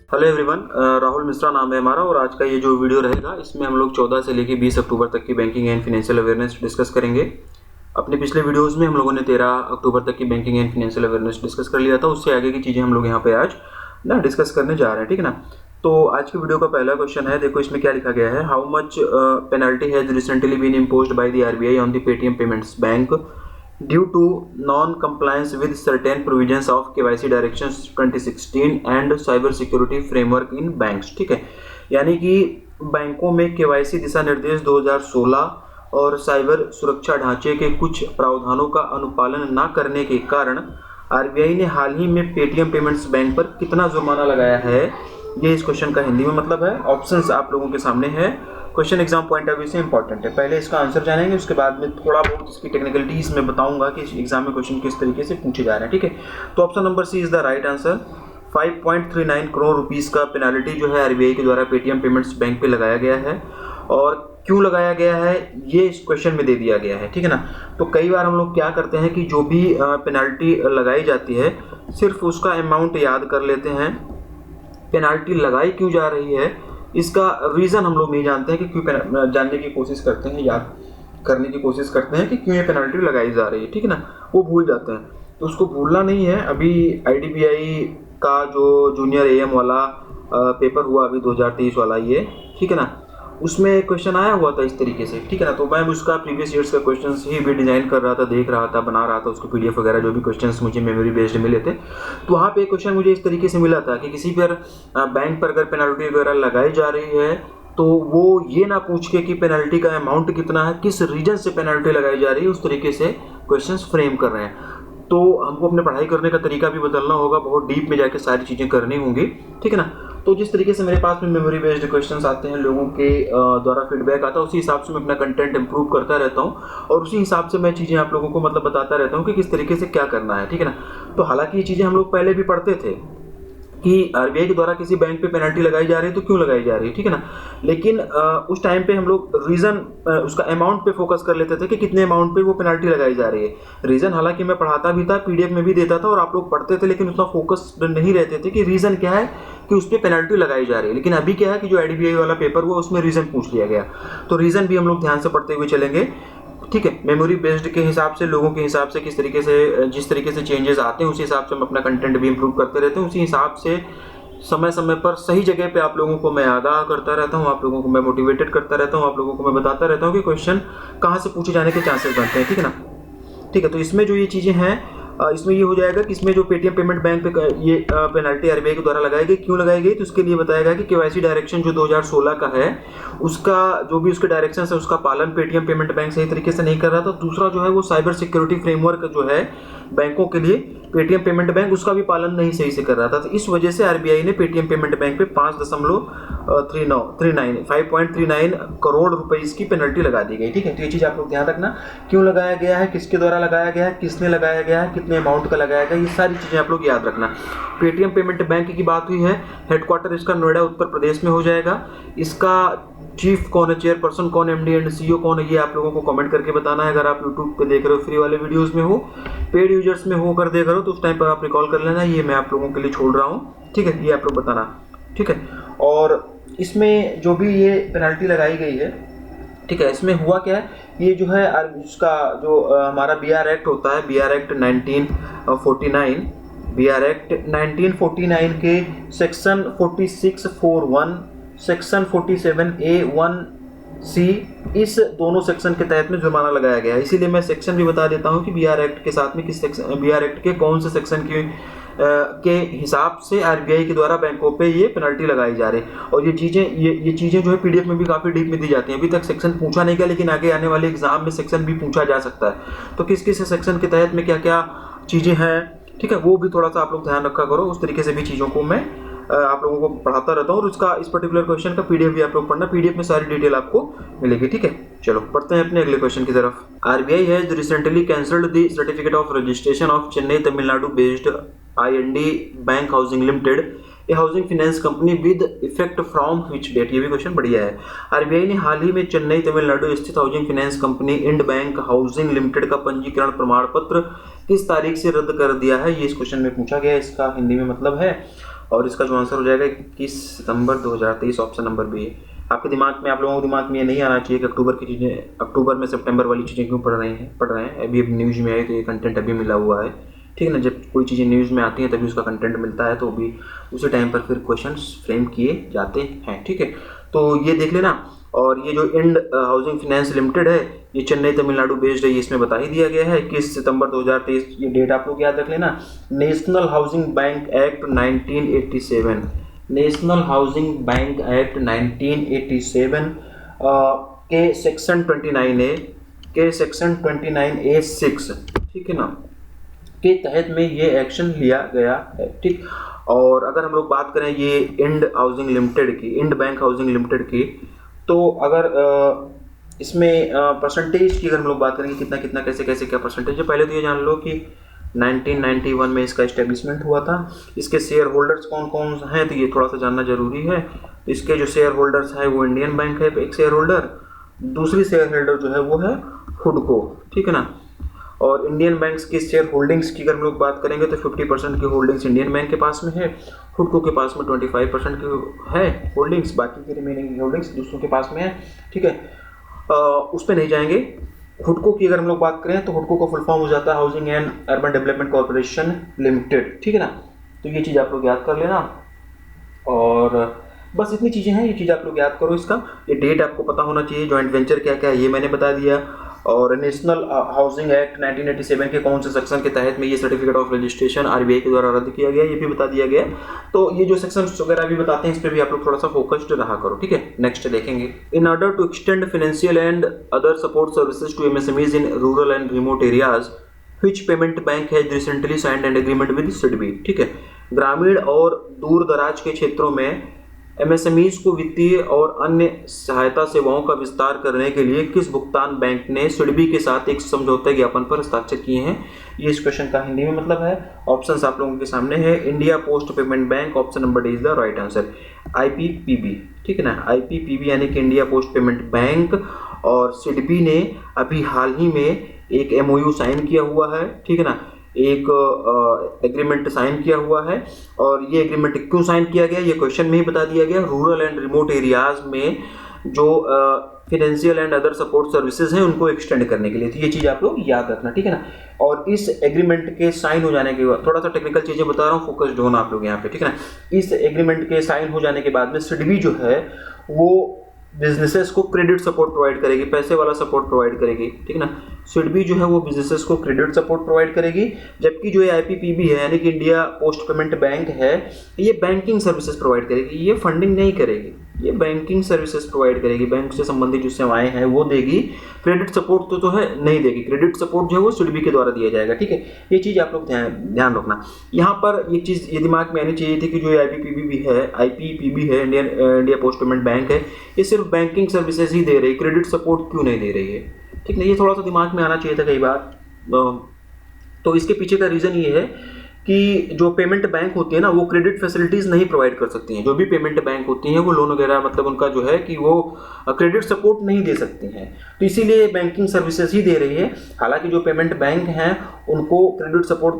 Hello everyone, Rahul Mishra नाम है हमारा और आज का ये जो वीडियो रहेगा इसमें हम लोग 14 से लेकर 20 अक्टूबर तक की banking and financial awareness discuss करेंगे। अपने पिछले वीडियोस में हम लोगों ने 13 अक्टूबर तक की banking and financial awareness discuss कर लिया था। उससे आगे की चीज़ें हम लोग यहाँ पे आज ना डिस्कस करने जा रहे हैं, ठीक है ना। तो आज की वीडियो का पहला क्वेश्चन है, देखो इसमें क्या लिखा गया है। How much penalty has recently been imposed by the RBI on the Paytm payments bank due to non-compliance with certain provisions of KYC Directions 2016 and Cyber Security Framework in Banks। ठीक है, यानी कि बैंकों में KYC दिशा निर्देश 2016 और cyber सुरक्षा ढांचे के कुछ प्रावधानों का अनुपालन न करने के कारण आरबीआई ने हाल ही में पेटीएम पेमेंट्स बैंक पर कितना जुर्माना लगाया है, ये इस क्वेश्चन का हिंदी में मतलब है। ऑप्शंस आप लोगों के सामने है। Question exam point of view से इंपॉर्टेंट है। पहले इसका आंसर जानेंगे, उसके बाद में थोड़ा बहुत इसकी टेक्निकलिटीज में बताऊंगा कि एग्जाम में क्वेश्चन किस तरीके से पूछे जा रहे हैं, ठीक है। तो option number C is the right answer. 5.39 crore rupees का पेनाल्टी जो है आरबीआई के द्वारा पेटीएम पेमेंट्स बैंक पे लगाया गया है। और क्यों लगाया गया है ये इस क्वेश्चन में दे दिया गया है, ठीक है ना। तो कई बार हम लोग क्या करते हैं कि जो भी पेनाल्टी लगाई जाती है सिर्फ उसका अमाउंट याद कर लेते हैं, पेनाल्टी लगाई क्यों जा रही है इसका रीज़न हम लोग नहीं जानते हैं कि क्यों जानने की कोशिश करते हैं, याद करने की कोशिश करते हैं कि क्यों ये पेनल्टी लगाई जा रही है, ठीक है ना। वो भूल जाते हैं, तो उसको भूलना नहीं है। अभी आईडीबीआई का जो जूनियर एएम वाला पेपर हुआ अभी 2023 वाला ये, ठीक है ना, उसमें क्वेश्चन आया हुआ था इस तरीके से, ठीक है ना। तो मैं उसका प्रीवियस ईयर्स का क्वेश्चन ही भी डिजाइन कर रहा था, देख रहा था, बना रहा था उसको पीडीएफ वगैरह, जो भी क्वेश्चंस मुझे मेमोरी बेस्ड मिले थे। तो वहाँ पे क्वेश्चन मुझे इस तरीके से मिला था कि किसी पर बैंक पर अगर पेनल्टी वगैरह लगाई जा रही है तो वो ये ना पूछ के कि पेनल्टी का अमाउंट कितना है, किस रीजन से पेनल्टी लगाई जा रही है, उस तरीके से क्वेश्चन फ्रेम कर रहे हैं। तो हमको अपने पढ़ाई करने का तरीका भी बदलना होगा, बहुत डीप में जाके सारी चीज़ें करनी होंगी, ठीक है ना। तो जिस तरीके से मेरे पास में मेमोरी बेस्ड क्वेश्चंस आते हैं, लोगों के द्वारा फीडबैक आता है, उसी हिसाब से मैं अपना कंटेंट इंप्रूव करता रहता हूं और उसी हिसाब से मैं चीज़ें आप लोगों को मतलब बताता रहता हूं कि किस तरीके से क्या करना है, ठीक है ना। तो हालांकि ये चीज़ें हम लोग पहले भी पढ़ते थे कि आरबीआई के द्वारा किसी बैंक पे पेनल्टी लगाई जा रही है तो क्यों लगाई जा रही है, ठीक है ना। लेकिन उस टाइम पे हम लोग रीज़न उसका अमाउंट पे फोकस कर लेते थे कि कितने अमाउंट पे वो पेनल्टी लगाई जा रही है। रीज़न हालांकि मैं पढ़ाता भी था, पीडीएफ में भी देता था और आप लोग पढ़ते थे, लेकिन उतना फोकस नहीं रहते थे कि रीज़न क्या है कि उस पर पेनल्टी लगाई जा रही है। लेकिन अभी क्या है कि जो आईडीबीआई वाला पेपर हुआ उसमें रीज़न पूछ लिया गया, तो रीज़न भी हम लोग ध्यान से पढ़ते हुए चलेंगे, ठीक है। मेमोरी बेस्ड के हिसाब से, लोगों के हिसाब से किस तरीके से, जिस तरीके से चेंजेस आते हैं उसी हिसाब से हम अपना कंटेंट भी इंप्रूव करते रहते हैं। उसी हिसाब से समय समय पर सही जगह पे आप लोगों को मैं आगाह करता रहता हूँ, आप लोगों को मैं मोटिवेटेड करता रहता हूँ, आप लोगों को मैं बताता रहता हूँ कि क्वेश्चन कहाँ से पूछे जाने के चांसेस बनते हैं, ठीक है ना। ठीक है, तो इसमें जो ये चीज़ें हैं, इसमें ये हो जाएगा कि इसमें जो पेटीएम पेमेंट बैंक पे ये पेनल्टी आरबीआई के द्वारा लगाई गई, क्यों लगाई गई, तो उसके लिए बताया गया कि केवाईसी डायरेक्शन जो 2016 का है उसका जो भी उसके डायरेक्शन है उसका पालन पेटीएम पेमेंट बैंक सही तरीके से नहीं कर रहा था। दूसरा जो है वो साइबर सिक्योरिटी फ्रेमवर्क जो है बैंकों के लिए, पेटीएम पेमेंट बैंक उसका भी पालन नहीं सही से कर रहा था। तो इस वजह से आरबीआई ने पेटीएम पेमेंट बैंक पे 5.39 करोड़ रुपए की पेनल्टी लगा दी गई, ठीक है। तो ये चीज़ आप लोग ध्यान रखना, क्यों लगाया गया है, किसके द्वारा लगाया गया है, किसने लगाया गया है, कितने अमाउंट का लगाया गया, ये सारी चीज़ें आप लोग याद रखना। पेटीएम पेमेंट बैंक की बात हुई है, हेडक्वार्टर इसका नोएडा उत्तर प्रदेश में हो जाएगा। इसका चीफ कौन है, चेयरपर्सन कौन, एमडी एंड सीईओ कौन है, ये आप लोगों को कमेंट करके बताना है। अगर आप यूट्यूब पे देख रहे हो, फ्री वाले वीडियोस में हो, पेड यूजर्स में हो कर देख रहे हो तो उस टाइम पर आप रिकॉल कर लेना, ये मैं आप लोगों के लिए छोड़ रहा हूँ, ठीक है। ये आप लोग बताना, ठीक है। और इसमें जो भी ये पेनल्टी लगाई गई है, ठीक है, इसमें हुआ क्या है, ये जो है इसका जो हमारा बीआर एक्ट होता है, बीआर एक्ट 1949, बीआर एक्ट 1949 के सेक्शन 4641, सेक्शन 47A1C, इस दोनों सेक्शन के तहत में जुर्माना लगाया गया है। इसीलिए मैं सेक्शन भी बता देता हूँ कि बीआर एक्ट के साथ में किस सेक्शन, बीआर एक्ट के कौन से सेक्शन के हिसाब से आरबीआई के द्वारा बैंकों पे ये पेनल्टी लगाई जा रही है। और ये चीज़ें जो है पीडीएफ में भी काफ़ी डीप में दी जाती हैं। अभी तक सेक्शन पूछा नहीं गया, लेकिन आगे आने वाले एग्जाम में सेक्शन भी पूछा जा सकता है। तो किस किस सेक्शन के तहत में क्या क्या चीज़ें हैं, ठीक है, वो भी थोड़ा सा आप लोग ध्यान रखा करो। उस तरीके से भी चीज़ों को मैं आप लोगों को पढ़ाता रहता हूँ और उसका इस पर्टिकुलर क्वेश्चन का पीडीएफ भी आप लोग पढ़ना, पीडीएफ में सारी डिटेल आपको मिलेगी, ठीक है। चलो पढ़ते हैं अपने अगले क्वेश्चन की तरफ। RBI has recently cancelled the certificate of registration of Chennai Tamil Nadu based IND bank housing limited, a housing finance company with effect from which date. ये भी क्वेश्चन बढ़िया है। आरबीआई ने हाल ही में चेन्नई तमिलनाडु स्थित housing finance company Ind bank housing limited का पंजीकरण प्रमाण पत्र किस तारीख से रद्द कर दिया है, ये इस क्वेश्चन में पूछा गया है। इसका हिंदी में मतलब है, और इसका जो आंसर हो जाएगा 21 सितंबर 2023, ऑप्शन नंबर बी है। आपके दिमाग में, आप लोगों के दिमाग में ये नहीं आना चाहिए कि अक्टूबर की चीज़ें, अक्टूबर में सितंबर वाली चीज़ें क्यों पढ़ रहे हैं। अभी न्यूज़ में आई तो ये कंटेंट अभी मिला हुआ है, ठीक है ना। जब कोई चीज़ें न्यूज़ में आती हैं तभी उसका कंटेंट मिलता है, तो भी उसी टाइम पर फिर क्वेश्चंस फ्रेम किए जाते हैं, ठीक है। तो ये देख लेना। और ये जो इंड हाउसिंग फाइनेंस लिमिटेड है, ये चेन्नई तमिलनाडु बेस्ड है, ये इसमें बता ही दिया गया है 21 सितंबर 2023। ये डेट आप लोग याद रख लेना। National housing bank act 1987, national housing bank act 1987 के सेक्शन 29A के सेक्शन 29A(6), ठीक है ना, के तहत में ये एक्शन लिया गया है, ठीक। और अगर हम लोग बात करें ये इंड हाउसिंग लिमिटेड की, इंड बैंक हाउसिंग लिमिटेड की, तो अगर इसमें परसेंटेज की अगर हम लोग बात करेंगे कितना कितना कैसे कैसे क्या परसेंटेज है, पहले तो ये जान लो कि 1991 में इसका इस्टेब्लिशमेंट हुआ था। इसके शेयर होल्डर्स कौन कौन हैं, तो ये थोड़ा सा जानना जरूरी है। इसके जो शेयर होल्डर्स हैं वो इंडियन बैंक है एक शेयर होल्डर, दूसरी शेयर होल्डर जो है वो है हुडको, ठीक है ना। और इंडियन बैंक्स की शेयर होल्डिंग्स की अगर हम लोग बात करेंगे तो 50% की होल्डिंग्स इंडियन बैंक के पास में है, हुडको के पास में 25% की है होल्डिंग्स, बाकी की रिमेनिंग होल्डिंग्स दूसरों के पास में है, ठीक है। उस पर नहीं जाएंगे। हुडको की अगर हम लोग बात करें तो हुडको का फुल फॉर्म हो जाता है housing and urban development corporation limited, ठीक है ना। तो ये चीज़ आप लोग याद कर लेना। और बस इतनी चीज़ें हैं, ये चीज़ आप लोग याद करो। इसका ये डेट आपको पता होना चाहिए, जॉइंट वेंचर क्या क्या है ये मैंने बता दिया, और नेशनल हाउसिंग एक्ट 1987 के कौन से सेक्शन के तहत में ये सर्टिफिकेट ऑफ रजिस्ट्रेशन आरबीआई के द्वारा रद्द किया गया ये भी बता दिया गया। तो ये जो सेक्शन वगैरह भी बताते हैं इस पर भी आप लोग थोड़ा सा फोकस्ड रहा करो, ठीक है। नेक्स्ट देखेंगे, in order to extend financial and other support services to MSMEs in rural and remote areas which payment bank has recently signed an agreement with SIDBI, ठीक है। ग्रामीण और दूर दराज के क्षेत्रों में एमएसएमईज को वित्तीय और अन्य सहायता सेवाओं का विस्तार करने के लिए किस भुगतान बैंक ने सिडबी के साथ एक समझौता ज्ञापन पर हस्ताक्षर किए हैं। ये इस क्वेश्चन का हिंदी में मतलब है। ऑप्शंस आप लोगों के सामने है, India post payment bank, option number D is the right answer, IPPB, ठीक है ना। आईपीपीबी यानी कि इंडिया पोस्ट पेमेंट बैंक, और सिडबी ने अभी हाल ही में एक एमओयू साइन किया हुआ है, ठीक है ना, एक एग्रीमेंट साइन किया हुआ है। और ये एग्रीमेंट क्यों साइन किया गया ये क्वेश्चन में ही बता दिया गया। रूरल एंड रिमोट एरियाज में जो financial and other support services हैं उनको एक्सटेंड करने के लिए, तो ये चीज़ आप लोग याद रखना, ठीक है ना। और इस एग्रीमेंट के साइन हो जाने के बाद, थोड़ा सा टेक्निकल चीज़ें बता रहा हूँ, फोकस्ड होना आप लोग यहाँ पे, ठीक है ना। इस एग्रीमेंट के साइन हो जाने के बाद में सिडबी जो है वो बिजनेसेस को क्रेडिट सपोर्ट प्रोवाइड करेगी, पैसे वाला सपोर्ट प्रोवाइड करेगी, ठीक है ना। सिडबी जो है वो बिजनेसेस को क्रेडिट सपोर्ट प्रोवाइड करेगी, जबकि जो ये आईपीपीबी है यानी कि इंडिया पोस्ट पेमेंट बैंक है, ये बैंकिंग सर्विसेज प्रोवाइड करेगी, ये फंडिंग नहीं करेगी, ये बैंकिंग सर्विसेज प्रोवाइड करेगी, बैंक से संबंधित जो सेवाएं हैं वो देगी, क्रेडिट सपोर्ट तो है नहीं देगी। क्रेडिट सपोर्ट जो है वो सिडबी के द्वारा दिया जाएगा, ठीक है। ये चीज़ आप लोग ध्यान रखना। यहाँ पर ये चीज़ ये दिमाग में आनी चाहिए थी कि जो आईपीपीबी है इंडिया पोस्ट पेमेंट बैंक है, ये सिर्फ बैंकिंग सर्विसेज ही दे रही है, क्रेडिट सपोर्ट क्यों नहीं दे रही है, ठीक है। ये थोड़ा सा दिमाग में आना चाहिए था कई बार। तो इसके पीछे का रीज़न ये है कि जो पेमेंट बैंक होती है ना वो क्रेडिट फैसिलिटीज़ नहीं प्रोवाइड कर सकती हैं। जो भी पेमेंट बैंक होती हैं वो लोन वगैरह मतलब उनका जो है कि वो क्रेडिट सपोर्ट नहीं दे सकती हैं, तो इसीलिए बैंकिंग सर्विसेज ही दे रही है। हालांकि जो पेमेंट बैंक हैं उनको क्रेडिट सपोर्ट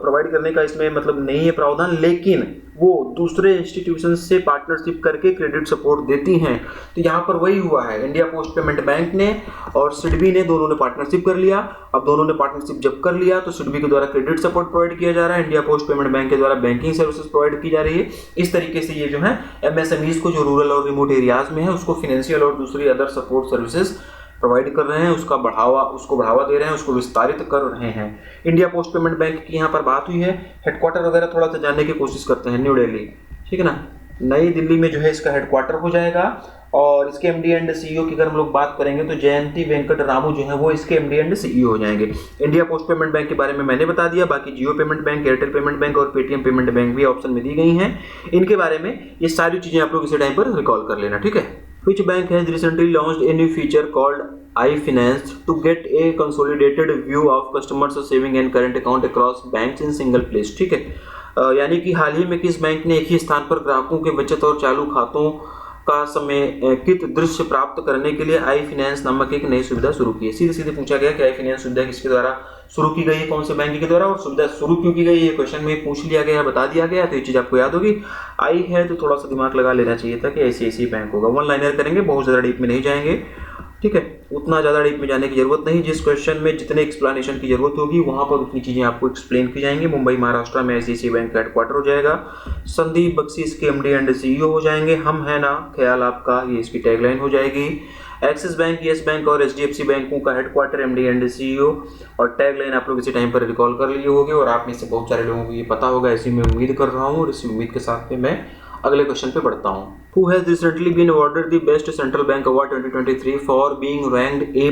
प्रोवाइड करने का इसमें मतलब नहीं है प्रावधान, लेकिन वो दूसरे इंस्टीट्यूशन से पार्टनरशिप करके क्रेडिट सपोर्ट देती हैं। तो यहाँ पर वही हुआ है, इंडिया पोस्ट पेमेंट बैंक ने और सिडबी ने दोनों ने पार्टनरशिप कर लिया। अब दोनों ने पार्टनरशिप जब कर लिया तो सिडबी के द्वारा क्रेडिट सपोर्ट प्रोवाइड किया जा रहा है, इंडिया पोस्ट पेमेंट बैंक के द्वारा बैंकिंग सर्विसेज प्रोवाइड की जा रही है। इस तरीके से ये जो है एमएसएमईज को जो रूरल और रिमोट एरियाज में है उसको फाइनेंशियल और दूसरी अदर सपोर्ट सर्विसेज प्रोवाइड कर रहे हैं, उसको बढ़ावा दे रहे हैं, उसको विस्तारित कर रहे हैं। इंडिया पोस्ट पेमेंट बैंक की यहाँ पर बात हुई है। हेडक्वार्टर वगैरह थोड़ा सा जानने की कोशिश करते हैं, न्यू दिल्ली, ठीक है ना। नई दिल्ली में जो है इसका हेडक्वार्टर हो जाएगा। और इसके एमडी एंड सीईओ की अगर हम लोग बात करेंगे तो जयंती वेंकट रामू जो है वो इसके एमडी एंड सीईओ हो जाएंगे। इंडिया पोस्ट पेमेंट बैंक के बारे में मैंने बता दिया, बाकी Jio payment bank, Airtel payment bank और पेटीएम पेमेंट बैंक भी ऑप्शन में दी गई हैं। इनके बारे में ये सारी चीज़ें आप लोग इसी टाइम पर रिकॉल कर लेना, ठीक है। Which bank has recently launched a new feature called iFinance to get a consolidated view of customers' saving and current account across banks in single place, ठीक है। यानी कि हाल ही में किस बैंक ने एक ही स्थान पर ग्राहकों के बचत और चालू खातों का समेकित दृश्य प्राप्त करने के लिए आई फाइनेंस नामक एक नई सुविधा शुरू की है। सीधे सीधे पूछा गया कि आई फाइनेंस सुविधा किसके द्वारा शुरू की गई है कौन से बैंक के द्वारा और सुविधा शुरू क्यों की गई है, क्वेश्चन में पूछ लिया गया, बता दिया गया, तो ये चीज़ आपको याद होगी। आई है तो थोड़ा सा दिमाग लगा लेना चाहिए था कि ऐसी बैंक होगा। वन लाइनर करेंगे, बहुत ज़्यादा डीप में नहीं जाएंगे, ठीक है, उतना ज़्यादा डीप में जाने की जरूरत नहीं। जिस क्वेश्चन में जितने एक्सप्लेनेशन की जरूरत होगी वहां पर उतनी चीज़ें आपको एक्सप्लेन की जाएंगी। मुंबई महाराष्ट्र में ICICI बैंक का हेडक्वार्टर हो जाएगा। संदीप बख्शी इसके MD एंड CEO हो जाएंगे। हम है ना ख्याल आपका, ये इसकी टैगलाइन हो जाएगी। एक्सिस बैंक, येस बैंक और HDFC बैंकों का हेडक्वार्टर, MD एंड CEO और टैगलाइन आप लोग इसी टाइम पर रिकॉल कर लिए होंगे और आप में से बहुत सारे लोगों को ये पता होगा, ऐसी मैं उम्मीद कर रहा हूँ। और इसी उम्मीद के साथ में मैं अगले क्वेश्चन पे बढ़ता हूँ। Who has recently been awarded the Best Central Bank Award 2023 for being ranked A+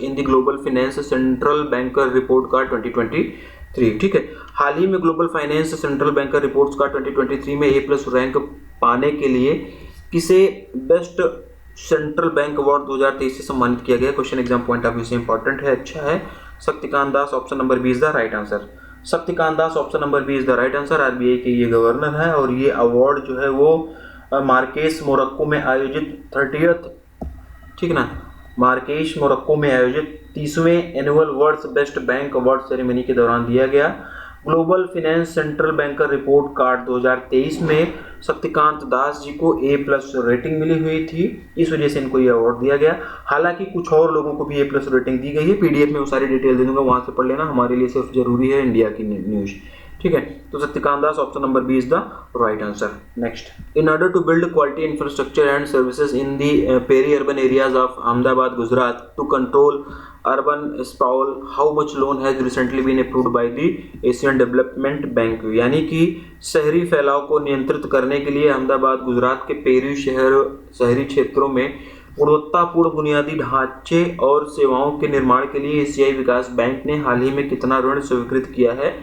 in the Global Finance Central Banker Report Card 2023? ठीक है, हाल ही में global finance central banker reports का 2023 में A+ रैंक पाने के लिए किसे बेस्ट सेंट्रल बैंक अवार्ड 2023 से सम्मानित किया गया? Question exam point of view से इंपॉर्टेंट है, अच्छा है। Shaktikanta Das, option number B is the right answer. Shaktikanta Das option number B is the right answer. RBI के ये गवर्नर है और ये अवार्ड जो है वो मार्केश मोरक्को में आयोजित 30th, ठीक ना, मार्केश मोरक्को में आयोजित 30वें annual world's best bank award ceremony के दौरान दिया गया। Global finance central banker report card 2023 में शक्तिकांत दास जी को A+ रेटिंग मिली हुई थी, इस वजह से इनको ये अवार्ड दिया गया। हालांकि कुछ और लोगों को भी A+ रेटिंग दी गई है, PDF में वो सारी डिटेल दे दूंगा, वहां से पढ़ लेना, हमारे लिए सिर्फ जरूरी है इंडिया की न्यूज, ठीक है। तो Shaktikanta Das option number B is the right answer. Next, in order to build quality infrastructure and services in the peri urban areas of Ahmedabad Gujarat to control urban sprawl, how much loan has recently been approved by the Asian Development Bank? यानी कि शहरी फैलाव को नियंत्रित करने के लिए अहमदाबाद गुजरात के पेरी शहरी क्षेत्रों में गुणवत्तापूर्ण बुनियादी ढांचे और सेवाओं के निर्माण के लिए एशियाई विकास बैंक ने हाल ही में कितना ऋण स्वीकृत किया है?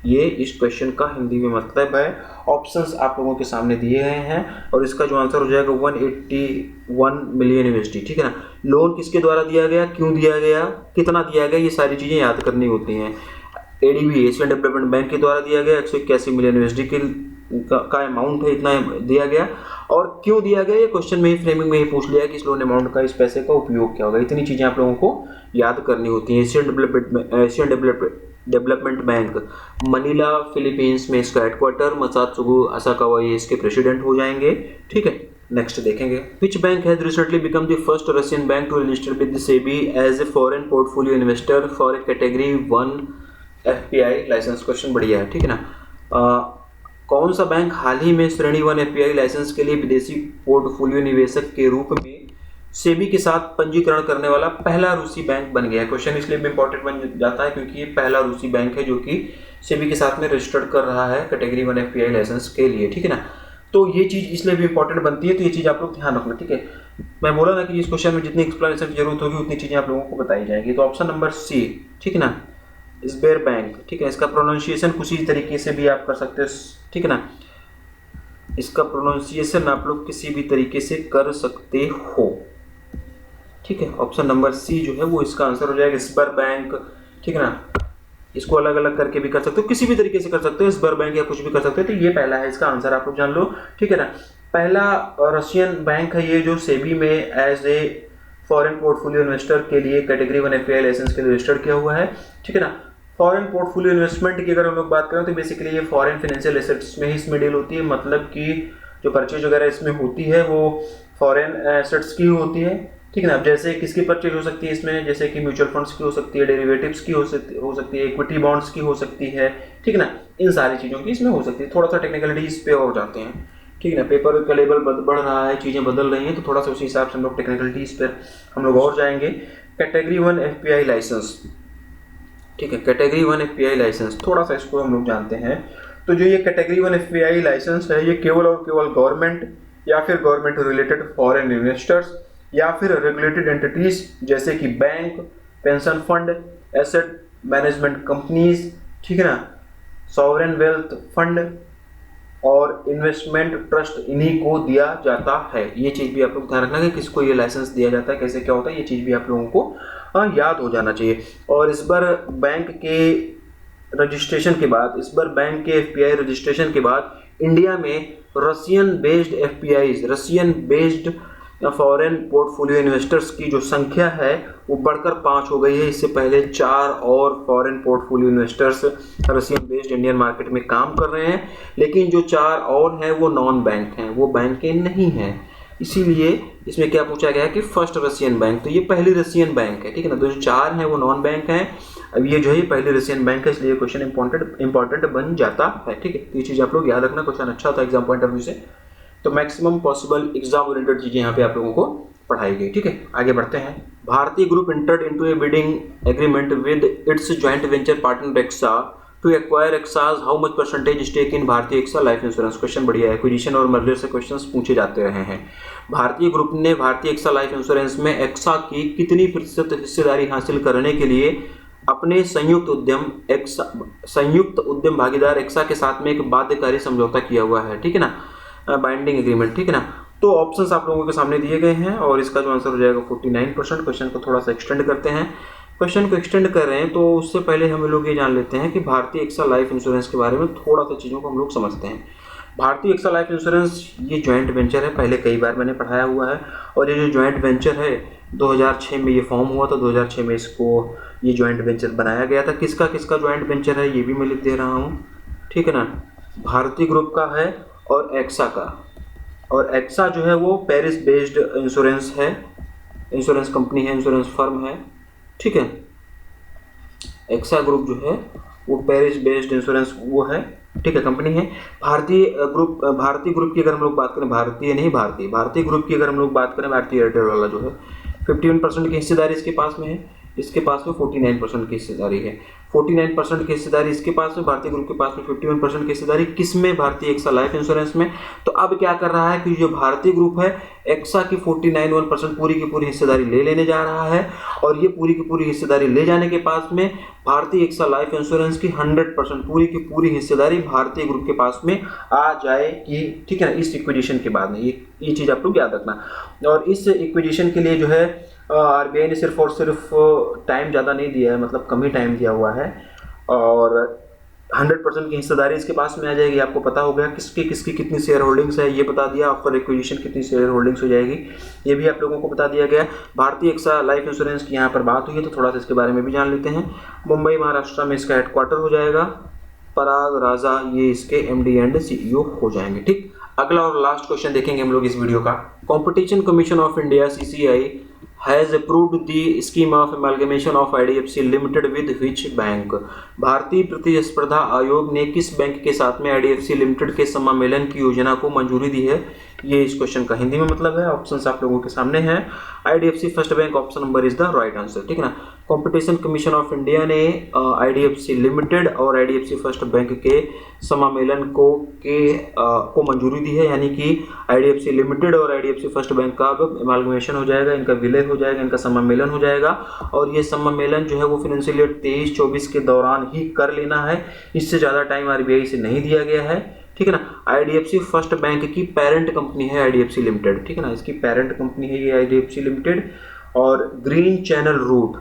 ये इस क्वेश्चन का हिंदी में मतलब है। ऑप्शंस आप लोगों के सामने दिए गए हैं और इसका जो आंसर हो जाएगा 181 मिलियन USD, ठीक है ना। लोन किसके द्वारा दिया गया, क्यों दिया गया, कितना दिया गया, ये सारी चीजें याद करनी होती हैं। ADB एशियन डेवलपमेंट बैंक के द्वारा दिया गया 181 मिलियन USD का अमाउंट है, इतना दिया गया। और क्यों दिया गया, ये क्वेश्चन में ही फ्रेमिंग में ही पूछ लिया कि इस लोन अमाउंट का, इस पैसे का उपयोग क्या होगा। इतनी चीजें आप लोगों को याद करनी होती हैं। Asian Development bank Manila Philippines में इसका हेडक्वार्टर, मसात्सुगु असाकावा ये इसके प्रेसिडेंट हो जाएंगे, ठीक है। नेक्स्ट देखेंगे, which bank has recently become the first Russian bank to register with SEBI as a foreign portfolio investor for a category 1 FPI licence? Question बढ़िया है, ठीक है ना। कौन सा बैंक हाल ही में श्रेणी 1 FPI लाइसेंस के लिए विदेशी पोर्टफोलियो निवेशक के रूप में सेबी के साथ पंजीकरण करने वाला पहला रूसी बैंक बन गया? क्वेश्चन इसलिए भी इंपॉर्टेंट बन जाता है क्योंकि ये पहला रूसी बैंक है जो कि सेबी के साथ में रजिस्टर्ड कर रहा है कैटेगरी 1 FPI लाइसेंस के लिए, ठीक है ना। तो ये चीज इसलिए भी इंपॉर्टेंट बनती है, तो ये चीज आप लोग ध्यान रखना, ठीक है। मैं बोला ना कि इस क्वेश्चन में जितनी एक्सप्लेनेशन की जरूरत होगी उतनी चीजें आप लोगों को बताई जाएंगी। तो ऑप्शन नंबर C, ठीक है ना, स्बेर बैंक, ठीक है। इसका प्रोनाउंसिएशन कुछ ही तरीके से भी आप कर सकते हो, ठीक है ना। इसका प्रोनाउंसिएशन आप लोग किसी भी तरीके से कर सकते हो, ठीक है। ऑप्शन नंबर C जो है वो इसका आंसर हो जाएगा, स्बर बैंक, ठीक है ना। इसको अलग अलग करके भी कर सकते हो, किसी भी तरीके से कर सकते हो, स्बर बैंक या कुछ भी कर सकते हो। तो ये पहला है, इसका आंसर आप लोग जान लो, ठीक है ना। पहला रशियन बैंक है ये जो सेबी में as a foreign portfolio investor के लिए कैटेगरी 1 FPI लाइसेंस के लिए रजिस्टर्ड किया हुआ है, ठीक है ना। फॉरेन पोर्टफोलियो इन्वेस्टमेंट की अगर हम लोग बात करें तो बेसिकली ये फॉरेन फाइनेंशियल एसेट्स में ही इसमें डील होती है, मतलब कि जो परचेज वगैरह इसमें होती है वो फॉरेन एसेट्स की होती है, ठीक है ना। जैसे किसकी परचेज हो सकती है इसमें, जैसे कि म्यूचुअल फंड्स की हो सकती है, डेरिवेटिव्स की हो सकती है, इक्विटी बॉन्ड्स की हो सकती है, ठीक है ना। इन सारी चीज़ों की इसमें हो सकती है। थोड़ा सा टेक्निकलिटी इस पे और जाते हैं, ठीक है ना। पेपर का लेवल बढ़ रहा है, चीज़ें बदल रही हैं, तो थोड़ा सा उसी हिसाब से हम लोग टेक्निकलिटी इस पर हम लोग और जाएंगे। कैटेगरी 1 FPI लाइसेंस, ठीक है, कैटेगरी 1 FPI लाइसेंस, थोड़ा सा इसको हम लोग जानते हैं। तो जो ये कैटेगरी 1 FPI लाइसेंस है ये केवल और केवल गवर्नमेंट या फिर गवर्नमेंट रिलेटेड फॉरेन इन्वेस्टर्स या फिर रेगुलेटेड एंटिटीज जैसे कि bank, pension fund, asset management companies, ठीक है ना, सॉवरेन वेल्थ फंड और इन्वेस्टमेंट ट्रस्ट, इन्हीं को दिया जाता है। ये चीज़ भी आप लोग ध्यान रखना कि किसको ये लाइसेंस दिया जाता है, कैसे क्या होता है, ये चीज़ भी आप लोगों को याद हो जाना चाहिए। और इस बार बैंक के रजिस्ट्रेशन के बाद, इस बार बैंक के FPI रजिस्ट्रेशन के बाद इंडिया में Russian based FPIs, Russian based foreign portfolio investors की जो संख्या है वो बढ़कर 5 हो गई है। इससे पहले 4 और foreign portfolio investors Russian based Indian market में काम कर रहे हैं, लेकिन जो 4 और हैं वो नॉन बैंक हैं, वो बैंक के नहीं हैं। इसीलिए इसमें क्या पूछा गया है कि फर्स्ट रशियन बैंक, तो ये पहली रशियन बैंक है, ठीक है ना। तो जो 4 हैं वो नॉन बैंक हैं, अब ये जो है पहली रशियन बैंक है, इसलिए क्वेश्चन इंपॉर्टेंट बन जाता है, ठीक है। तो ये चीज़ आप लोग याद रखना, क्वेश्चन अच्छा था एग्जाम पॉइंट ऑफ व्यू से। तो मैक्सिमम पॉसिबल एग्जाम ओरिएंटेड चीजें यहाँ पे आप लोगों को पढ़ाई गई, ठीक है। आगे बढ़ते हैं। Bharti group entered into a bidding agreement with its joint venture partner AXA to acquire AXA's how much percentage stake in Bharti AXA life insurance. Question बढ़िया है, एक्विजिशन और मर्जर से क्वेश्चंस पूछे जाते रहे हैं। भारतीय ग्रुप ने भारतीय एक्सा लाइफ इंश्योरेंस में एक्सा की कितनी प्रतिशत हिस्सेदारी हासिल करने के लिए अपने संयुक्त उद्यम भागीदार एक्सा के साथ में एक बाध्यकारी समझौता किया हुआ है, ठीक है ना, बाइंडिंग एग्रीमेंट, ठीक है ना। तो ऑप्शंस आप लोगों के सामने दिए गए हैं और इसका जो आंसर हो जाएगा 49%। क्वेश्चन को थोड़ा सा एक्सटेंड करते हैं। क्वेश्चन को एक्सटेंड कर रहे हैं तो उससे पहले हम लोग ये जान लेते हैं कि भारतीय एक्सा लाइफ इंश्योरेंस के बारे में थोड़ा सा चीज़ों को हम लोग समझते हैं। भारतीय एक्सा लाइफ इंश्योरेंस ये जॉइंट वेंचर है, पहले कई बार मैंने पढ़ाया हुआ है। और ये जो जॉइंट वेंचर है 2006 में ये फॉर्म हुआ था, 2006 में इसको ये जॉइंट वेंचर बनाया गया था। किसका किसका जॉइंट वेंचर है ये भी मैं लिख दे रहा हूँ, ठीक है ना। भारतीय ग्रुप का है और एक्सा का, और एक्सा जो है वो पेरिस बेस्ड इंश्योरेंस है, इंश्योरेंस कंपनी है, इंश्योरेंस फर्म है, ठीक है। एक्सा ग्रुप जो है वो पेरिस बेस्ड इंश्योरेंस वो है, ठीक है, कंपनी है। भारतीय ग्रुप की अगर हम लोग बात करें, भारतीय ग्रुप की अगर हम लोग बात करें, भारतीय एयरटेल वाला जो है 51% की हिस्सेदारी इसके पास में है, इसके पास में 49% की हिस्सेदारी है। 49% की हिस्सेदारी इसके पास में, भारतीय ग्रुप के पास में 51% की हिस्सेदारी किसमें, भारतीय एक्सा लाइफ इंश्योरेंस में। तो अब क्या कर रहा है कि जो भारतीय ग्रुप है एक्सा की 49% पूरी की पूरी हिस्सेदारी ले लेने जा रहा है, और ये पूरी की पूरी हिस्सेदारी ले जाने के पास में भारतीय एक्सा लाइफ इंश्योरेंस की 100% पूरी की पूरी हिस्सेदारी भारतीय ग्रुप के पास में आ जाएगी, ठीक है ना, इस इक्विजिशन के बाद में। ये चीज़ आप लोग याद रखना। और इस इक्विजिशन के लिए जो है आरबीआई ने सिर्फ और सिर्फ टाइम ज़्यादा नहीं दिया है, मतलब कम ही टाइम दिया हुआ है, और 100% की हिस्सेदारी इसके पास में आ जाएगी। आपको पता हो गया किसकी किसकी कितनी शेयर होल्डिंग्स है, ये बता दिया। आफ्टर एक्विजिशन कितनी शेयर होल्डिंग्स हो जाएगी ये भी आप लोगों को बता दिया गया। भारतीय एक्सा लाइफ इंश्योरेंस की यहाँ पर बात हुई है तो थोड़ा सा इसके बारे में भी जान लेते हैं। मुंबई महाराष्ट्र में इसका हेडक्वार्टर हो जाएगा। पराग राजा ये इसके MD एंड CEO हो जाएंगे, ठीक। अगला और लास्ट क्वेश्चन देखेंगे हम लोग इस वीडियो का। Competition commission of India CCI has approved the scheme of amalgamation of IDFC Limited with which bank। भारतीय प्रतिस्पर्धा आयोग ने किस बैंक के साथ में IDFC लिमिटेड के समामेलन की योजना को मंजूरी दी है, ये इस क्वेश्चन का हिंदी में मतलब है। ऑप्शंस आप लोगों के सामने हैं। IDFC first bank option number is the right answer, ठीक है ना। कॉम्पिटिशन कमीशन ऑफ इंडिया ने IDFC लिमिटेड और IDFC फर्स्ट बैंक के समामेलन को मंजूरी दी है, यानी कि IDFC लिमिटेड और IDFC फर्स्ट बैंक का अब एमालगमेशन हो जाएगा, इनका विलय हो जाएगा, इनका समामेलन हो जाएगा। और ये समामेलन जो है वो फाइनेंशियल ईयर 23-24 के दौरान ही कर लेना है, इससे ज़्यादा टाइम RBI से नहीं दिया गया है, ठीक है ना। IDFC फर्स्ट बैंक की पेरेंट कंपनी है IDFC लिमिटेड, ठीक है ना, इसकी पेरेंट कंपनी है ये IDFC लिमिटेड। और ग्रीन चैनल रूट,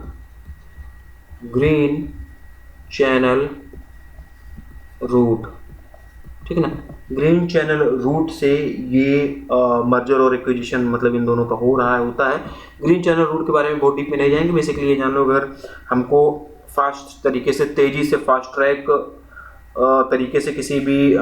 ठीक है ना, ग्रीन चैनल रूट से ये मर्जर और एक्विजिशन मतलब इन दोनों का होता है। ग्रीन चैनल रूट के बारे में बहुत डीप में नहीं जाएंगे, बेसिकली ये जान लो, अगर हमको फास्ट तरीके से, तेजी से, फास्ट ट्रैक तरीके से किसी भी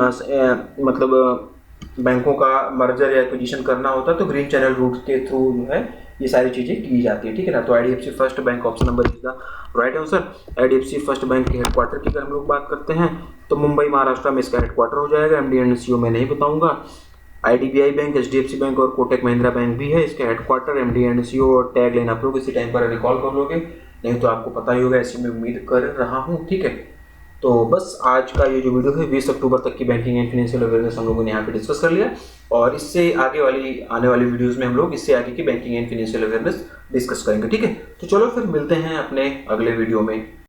मतलब बैंकों का मर्जर या एक्विजिशन करना होता है तो ग्रीन चैनल रूट के थ्रू जो है ये सारी चीज़ें की जाती है, ठीक है ना। तो IDFC first bank option number is the right answer. IDFC first bank के हेडक्वार्टर की अगर हम लोग बात करते हैं तो मुंबई महाराष्ट्र में इसका हेडक्वार्टर हो जाएगा। MD एंड CEO मैं नहीं बताऊंगा। IDBI बैंक, HDFC बैंक और कोटक महिंद्रा बैंक भी है इसके हेडक्वार्टर। MD एंड CEO और टैग लाइन आप लोग इसी टाइम पर रिकॉल कर लोगे, नहीं तो आपको पता ही होगा, ऐसी मैं उम्मीद कर रहा हूँ, ठीक है। तो बस आज का ये जो वीडियो है 20 अक्टूबर तक की बैंकिंग एंड फाइनेंशियल अवेयरनेस हम लोगों ने यहाँ पे डिस्कस कर लिया, और इससे आगे वाली आने वाली वीडियोस में हम लोग इससे आगे की banking and financial awareness discuss करेंगे, ठीक है। तो चलो फिर मिलते हैं अपने अगले वीडियो में।